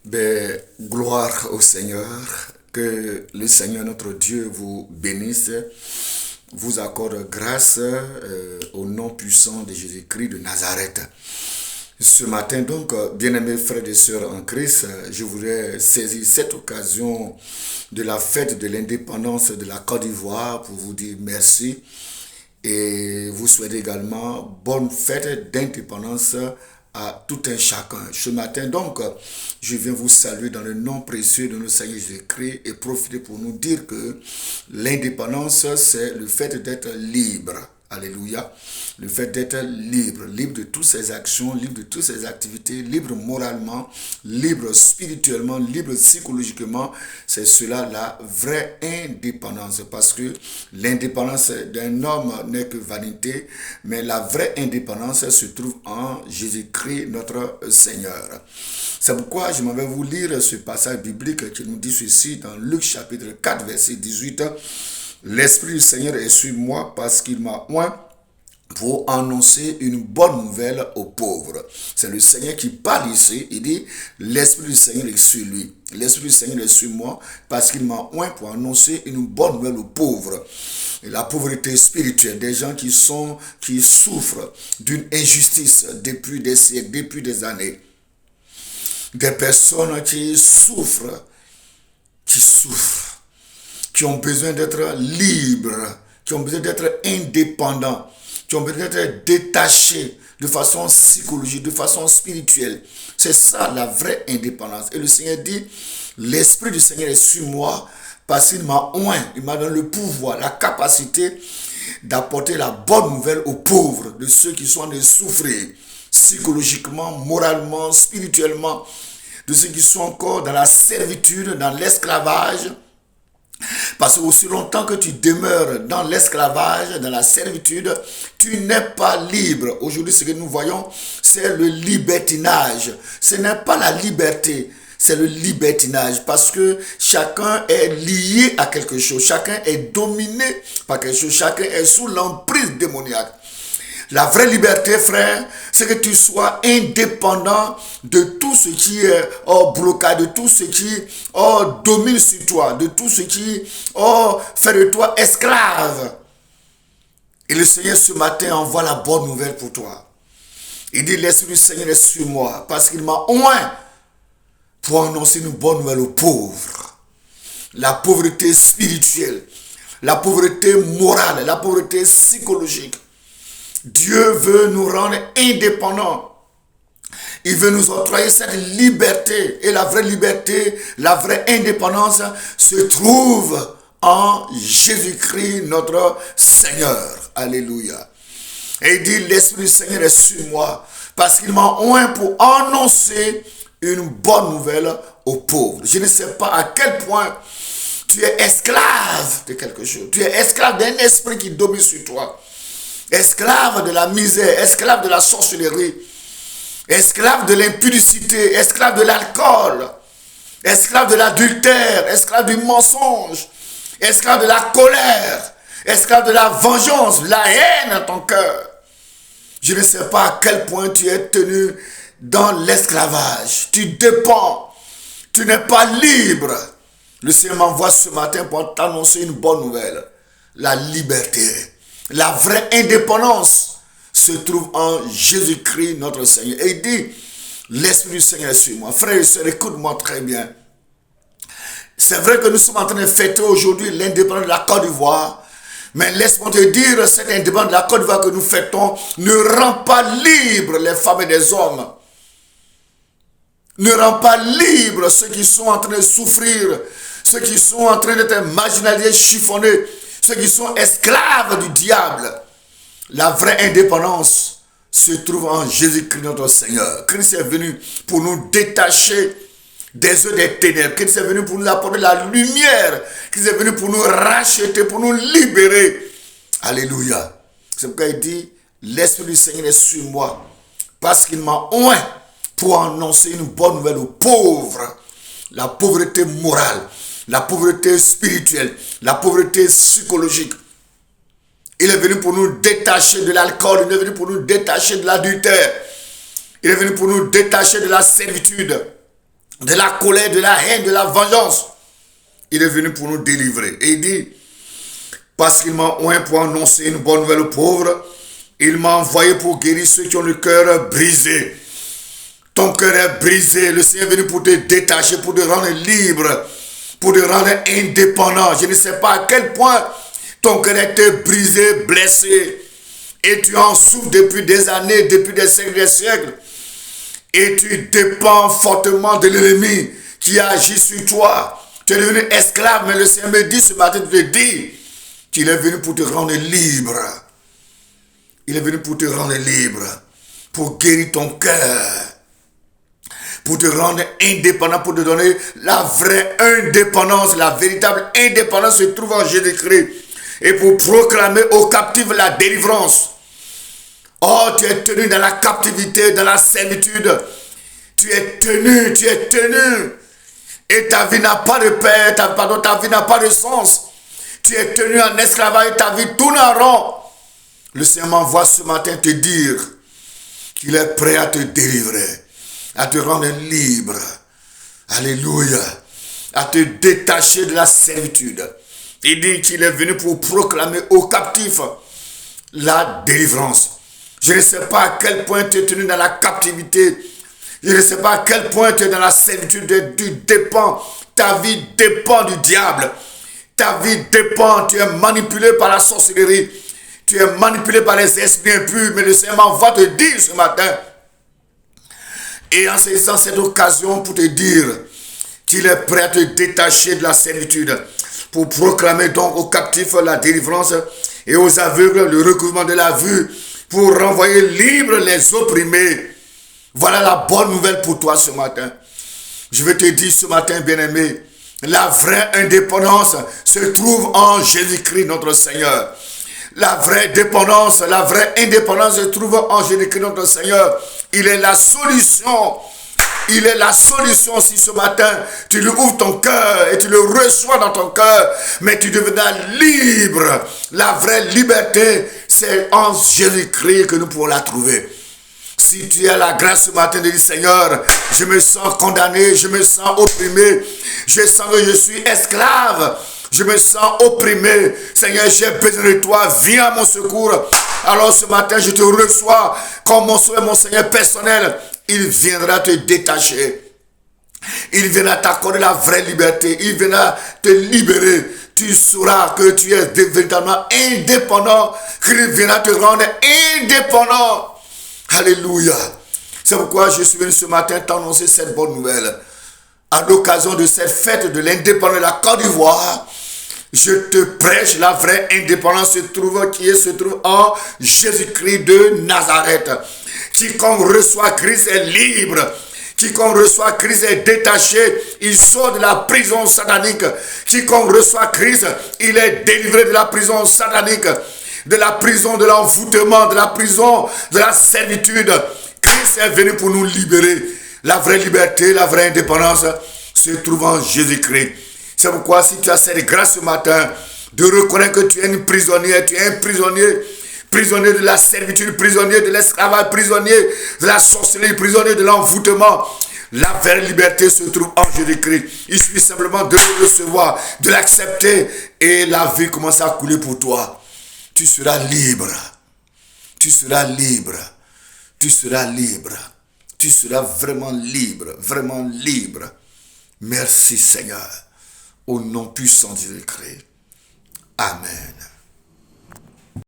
Gloire au Seigneur, que le Seigneur notre Dieu vous bénisse, vous accorde grâce au nom puissant de Jésus-Christ de Nazareth. Ce matin donc, bien-aimés frères et sœurs en Christ, je voudrais saisir cette occasion de la fête de l'indépendance de la Côte d'Ivoire pour vous dire merci et vous souhaiter également bonne fête d'indépendance à tout un chacun. Ce matin donc, je viens vous saluer dans le nom précieux de notre Seigneur Jésus-Christ et profiter pour nous dire que l'indépendance, c'est le fait d'être libre. Alléluia. Le fait d'être libre, libre de toutes ses actions, libre de toutes ses activités, libre moralement, libre spirituellement, libre psychologiquement, c'est cela la vraie indépendance. Parce que l'indépendance d'un homme n'est que vanité, mais la vraie indépendance se trouve en Jésus-Christ notre Seigneur. C'est pourquoi je m'en vais vous lire ce passage biblique qui nous dit ceci dans Luc chapitre 4 verset 18. L'Esprit du Seigneur est sur moi parce qu'il m'a oint pour annoncer une bonne nouvelle aux pauvres. C'est le Seigneur qui parle ici. Il dit, l'Esprit du Seigneur est sur lui. L'Esprit du Seigneur est sur moi parce qu'il m'a oint pour annoncer une bonne nouvelle aux pauvres. Et la pauvreté spirituelle, des gens qui souffrent d'une injustice depuis des siècles, depuis des années. Des personnes qui souffrent, qui ont besoin d'être libres, qui ont besoin d'être indépendants, qui ont besoin d'être détachés de façon psychologique, de façon spirituelle. C'est ça la vraie indépendance. Et le Seigneur dit, l'Esprit du Seigneur est sur moi parce qu'il m'a oint, il m'a donné le pouvoir, la capacité d'apporter la bonne nouvelle aux pauvres, de ceux qui sont en train de souffrir psychologiquement, moralement, spirituellement, de ceux qui sont encore dans la servitude, dans l'esclavage. Parce que aussi longtemps que tu demeures dans l'esclavage, dans la servitude, tu n'es pas libre. Aujourd'hui, ce que nous voyons, c'est le libertinage. Ce n'est pas la liberté, c'est le libertinage. Parce que chacun est lié à quelque chose. Chacun est dominé par quelque chose. Chacun est sous l'emprise démoniaque. La vraie liberté, frère, c'est que tu sois indépendant de tout ce qui est blocage, de tout ce qui domine sur toi, de tout ce qui fait de toi esclave. Et le Seigneur ce matin envoie la bonne nouvelle pour toi. Il dit, l'Esprit du Seigneur est sur moi parce qu'il m'a oint pour annoncer une bonne nouvelle aux pauvres. La pauvreté spirituelle, la pauvreté morale, la pauvreté psychologique. Dieu veut nous rendre indépendants. Il veut nous octroyer cette liberté. Et la vraie liberté, la vraie indépendance se trouve en Jésus-Christ notre Seigneur. Alléluia. Et il dit, l'Esprit du Seigneur est sur moi parce qu'il m'a oint pour annoncer une bonne nouvelle aux pauvres. Je ne sais pas à quel point tu es esclave de quelque chose. Tu es esclave d'un esprit qui domine sur toi. Esclave de la misère, esclave de la sorcellerie, esclave de l'impudicité, esclave de l'alcool, esclave de l'adultère, esclave du mensonge, esclave de la colère, esclave de la vengeance, de la haine dans ton cœur. Je ne sais pas à quel point tu es tenu dans l'esclavage. Tu dépends, tu n'es pas libre. Le Seigneur m'envoie ce matin pour t'annoncer une bonne nouvelle, la liberté. La vraie indépendance se trouve en Jésus-Christ notre Seigneur. Et il dit, l'Esprit du Seigneur est sur moi. Frères et sœurs, écoute-moi très bien. C'est vrai que nous sommes en train de fêter aujourd'hui l'indépendance de la Côte d'Ivoire. Mais laisse-moi te dire, cette indépendance de la Côte d'Ivoire que nous fêtons ne rend pas libres les femmes et les hommes. Ne rend pas libres ceux qui sont en train de souffrir, ceux qui sont en train d'être marginalisés, chiffonnés, ceux qui sont esclaves du diable. La vraie indépendance se trouve en Jésus-Christ notre Seigneur. Christ est venu pour nous détacher des œuvres des ténèbres. Christ est venu pour nous apporter la lumière. Christ est venu pour nous racheter, pour nous libérer. Alléluia. C'est pourquoi il dit, l'Esprit du Seigneur est sur moi parce qu'il m'a oint pour annoncer une bonne nouvelle aux pauvres. La pauvreté morale, la pauvreté spirituelle, la pauvreté psychologique. Il est venu pour nous détacher de l'alcool, il est venu pour nous détacher de l'adultère, il est venu pour nous détacher de la servitude, de la colère, de la haine, de la vengeance. Il est venu pour nous délivrer. Et il dit, parce qu'il m'a oint pour annoncer une bonne nouvelle aux pauvres, il m'a envoyé pour guérir ceux qui ont le cœur brisé. Ton cœur est brisé. Le Seigneur est venu pour te détacher, pour te rendre libre, pour te rendre indépendant. Je ne sais pas à quel point ton cœur est brisé, blessé. Et tu en souffres depuis des années, depuis des siècles. Et tu dépends fortement de l'ennemi qui agit sur toi. Tu es devenu esclave, mais le Seigneur me dit ce matin, de te dire qu'il est venu pour te rendre libre. Il est venu pour te rendre libre, pour guérir ton cœur, pour te rendre indépendant, pour te donner la vraie indépendance. La véritable indépendance se trouve en Jésus-Christ. Et pour proclamer aux captifs la délivrance. Oh, tu es tenu dans la captivité, dans la servitude. Tu es tenu. Et ta vie n'a pas de paix, ta vie n'a pas de sens. Tu es tenu en esclavage et ta vie tourne en rond. Le Seigneur m'envoie ce matin te dire qu'il est prêt à te délivrer, à te rendre libre. Alléluia. À te détacher de la servitude. Il dit qu'il est venu pour proclamer aux captifs la délivrance. Je ne sais pas à quel point tu es tenu dans la captivité. Je ne sais pas à quel point tu es dans la servitude. Tu dépends. Ta vie dépend du diable. Ta vie dépend. Tu es manipulé par la sorcellerie. Tu es manipulé par les esprits impurs. Mais le Seigneur m'envoie te dire ce matin. Et en saisissant cette occasion pour te dire qu'il est prêt à te détacher de la servitude. Pour proclamer donc aux captifs la délivrance et aux aveugles le recouvrement de la vue. Pour renvoyer libres les opprimés. Voilà la bonne nouvelle pour toi ce matin. Je vais te dire ce matin, bien-aimé, la vraie indépendance se trouve en Jésus-Christ notre Seigneur. La vraie dépendance, la vraie indépendance se trouve en Jésus-Christ notre Seigneur. Il est la solution. Il est la solution. Si ce matin, tu lui ouvres ton cœur et tu le reçois dans ton cœur, mais tu deviendras libre. La vraie liberté, c'est en Jésus-Christ que nous pouvons la trouver. Si tu as la grâce ce matin de dire, Seigneur, je me sens condamné, je me sens opprimé, je sens que je suis esclave, je me sens opprimé. Seigneur, j'ai besoin de toi, viens à mon secours. Alors ce matin, je te reçois comme mon sauveur, mon Seigneur personnel. Il viendra te détacher. Il viendra t'accorder la vraie liberté. Il viendra te libérer. Tu sauras que tu es véritablement indépendant. Qu'il viendra te rendre indépendant. Alléluia. C'est pourquoi je suis venu ce matin t'annoncer cette bonne nouvelle. À l'occasion de cette fête de l'indépendance de la Côte d'Ivoire, je te prêche la vraie indépendance se trouve en Jésus-Christ de Nazareth. Quiconque reçoit Christ est libre. Quiconque reçoit Christ est détaché. Il sort de la prison satanique. Quiconque reçoit Christ, il est délivré de la prison satanique, de la prison de l'envoûtement, de la prison de la servitude. Christ est venu pour nous libérer. La vraie liberté, la vraie indépendance se trouve en Jésus-Christ. C'est pourquoi si tu as cette grâce ce matin de reconnaître que tu es une prisonnière, tu es un prisonnier, prisonnier de la servitude, prisonnier de l'esclavage, prisonnier de la sorcellerie, prisonnier de l'envoûtement, la vraie liberté se trouve en Jésus-Christ. Il suffit simplement de le recevoir, de l'accepter et la vie commence à couler pour toi. Tu seras libre. Tu seras libre. Tu seras libre. Tu seras vraiment libre. Vraiment libre. Merci Seigneur. Au nom puissant de Jésus-Christ. Amen.